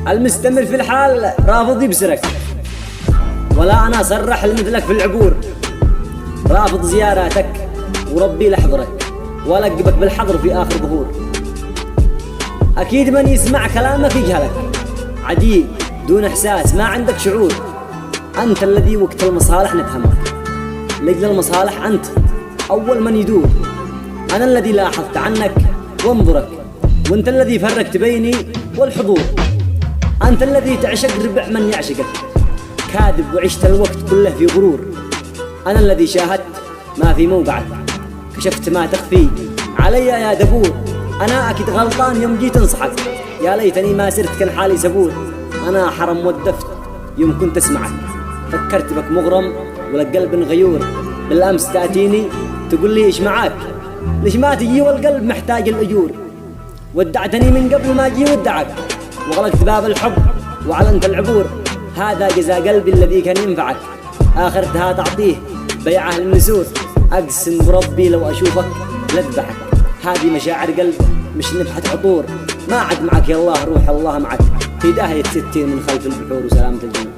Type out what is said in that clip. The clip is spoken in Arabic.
المستمر في الحال رافض يبسرك، ولا أنا أصرح لمثلك في العبور. رافض زياراتك وربي لحضرك، ولقبك بالحضر في آخر ظهور. أكيد من يسمع كلامك يجهلك، عديء دون إحساس ما عندك شعور. أنت الذي وقت المصالح نفهمك، لأجل المصالح أنت أول من يدور. أنا الذي لاحظت عنك وانظرك، وأنت الذي فرقت بيني والحضور. أنت الذي تعشق ربع من يعشقك، كاذب وعشت الوقت كله في غرور. أنا الذي شاهدت ما في موقعك، كشفت ما تخفي علي يا دبور. أنا أكيد غلطان يوم جيت انصحك، يا ليتني ما سرت كان حالي سبور. أنا حرم ودفت يوم كنت اسمعك، فكرت بك مغرم ولك قلب غيور. بالأمس تأتيني تقول لي إيش معاك، ليش ما تجي والقلب محتاج الأجور. ودعتني من قبل ما أجي ودعك، وغلقت باب الحب وعلنت العبور. هذا جزاء قلبي الذي كان ينفعك، آخرتها تعطيه بيعه النسور. أقسم بربي لو أشوفك لذبحك، هذه مشاعر قلب مش نفحة عطور. ما عد معك يا الله، روح الله معك في داهية 60 من خلف البحور وسلامة الجنة.